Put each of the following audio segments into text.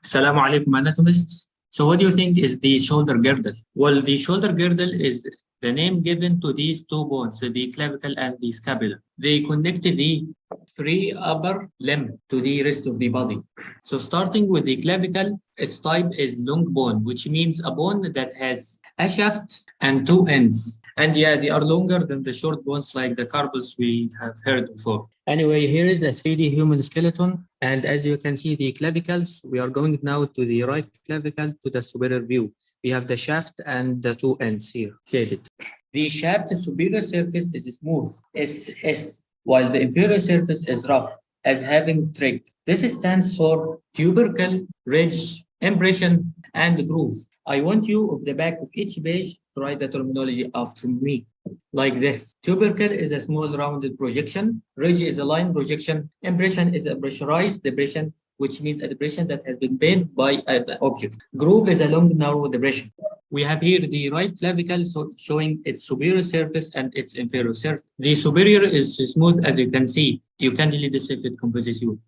Assalamu alaikum, anatomists. So, what do you think is the shoulder girdle? Well, the shoulder girdle is the name given to these two bones, the clavicle and the scapula. They connect the three upper limb to the rest of the body. So, starting with the clavicle, its type is long bone, which means a bone that has a shaft and two ends. And yeah, they are longer than the short bones like the carpals we have heard before. Anyway, here is the 3D human skeleton. And as you can see, the clavicles, we are going now to the right clavicle to the superior view. We have the shaft and the two ends here shaded. The shaft superior surface is smooth, SS, while the inferior surface is rough, as having trig. This stands for tubercle, ridge, impression, and groove. I want you at the back of each page to write the terminology after me. Like this. Tubercle is a small rounded projection. Ridge is a line projection. Impression is a pressurized depression, which means a depression that has been made by an object. Groove is a long, narrow depression. We have here the right clavicle showing its superior surface and its inferior surface. The superior is smooth as you can see. You can't really this if it confuses you.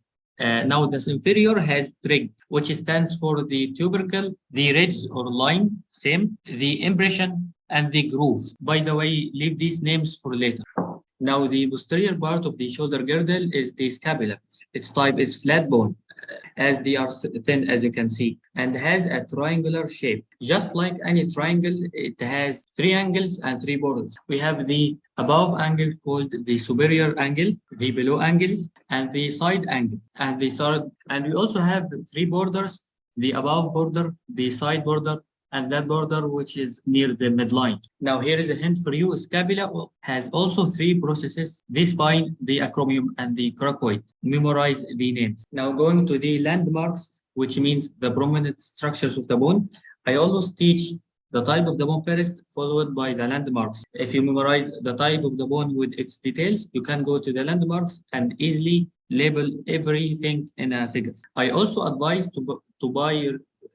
Now the inferior has trig, which stands for the tubercle, the ridge or line, same, the impression, and the groove. By the way, leave these names for later. Now the posterior part of the shoulder girdle is the scapula. Its type is flat bone, as they are thin as you can see, and has a triangular shape. Just like any triangle, it has three angles and three borders. We have the above angle called the superior angle, the below angle, and the side angle. And we also have three borders, the above border, the side border, and that border which is near the midline. Now here is a hint for you. Scapula has also three processes, the spine, the acromion, and the coracoid. Memorize the names. Now going to the landmarks, which means the prominent structures of the bone. I always teach the type of the bone first, followed by the landmarks. If you memorize the type of the bone with its details, you can go to the landmarks and easily label everything in a figure. I also advise to buy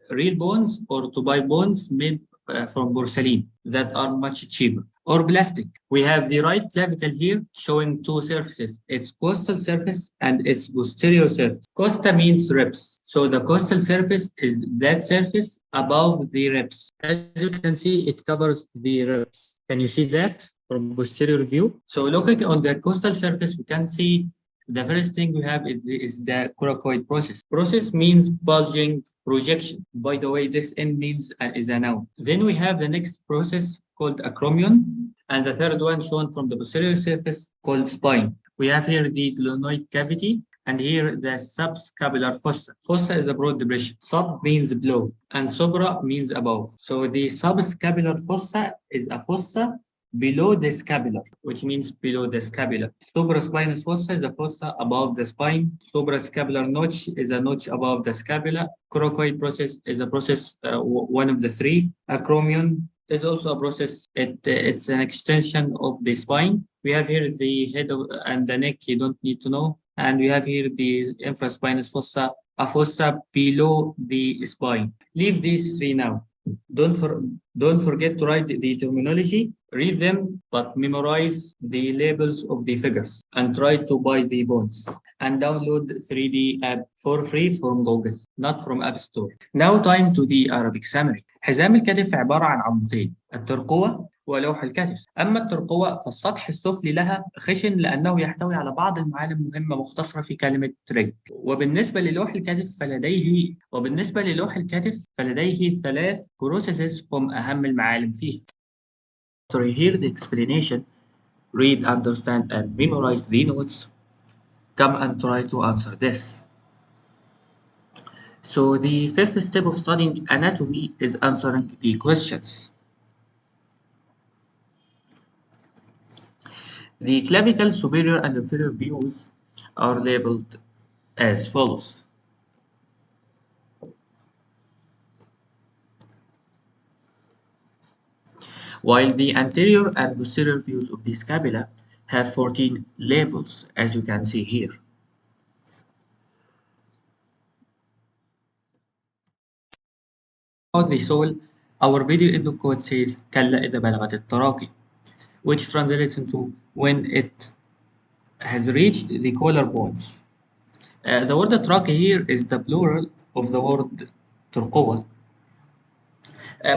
real bones or to buy bones made from porcelain that are much cheaper or plastic. We have the right clavicle here showing two surfaces, its costal surface and its posterior surface. Costa means ribs. So the costal surface is that surface above the ribs. As you can see, it covers the ribs. Can you see that from posterior view? So looking on the costal surface, we can see the first thing we have is the coracoid process. Process means bulging projection. By the way, this N means is a noun. Then we have the next process called acromion, and the third one shown from the posterior surface called spine. We have here the glenoid cavity, and here the subscapular fossa. Fossa is a broad depression. Sub means below, and supra means above. So the subscapular fossa is a fossa below the scapula, which means below the scapula. Supraspinous fossa is a fossa above the spine. Suprascapular notch is a notch above the scapula. Coracoid process is a process, one of the three. Acromion is also a process. It's an extension of the spine. We have here the head and the neck, you don't need to know. And we have here the infraspinous fossa, a fossa below the spine. Leave these three now. Don't forget to write the terminology, read them, but memorize the labels of the figures and try to buy the bones and download 3D app for free from Google, not from App Store. Now time to the Arabic summary. حزام الكتف عبارة عن عظمتين، الترقوة ولوح الكتف. أما الترقوة فالسطح السفلي لها خشن لأنه يحتوي على بعض المعالم المهمة مختصرة في كلمة رج. وبالنسبة للوح الكتف فلديه ثلاث processes هم أهم المعالم فيه. After you hear the explanation, read, understand, and memorize the notes. Come and try to answer this. So the fifth step of studying anatomy is answering the questions. The clavicle superior and inferior views are labeled as follows. While the anterior and posterior views of the scapula have 14 labels, as you can see here. About the soul, our video input code says كلا إذا بلغت التراقي, which translates into when it has reached the collarbones. The word trach here is the plural of the word ترقوة,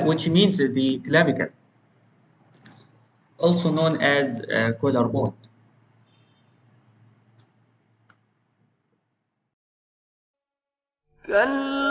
which means the clavicle, also known as collarbone. كلا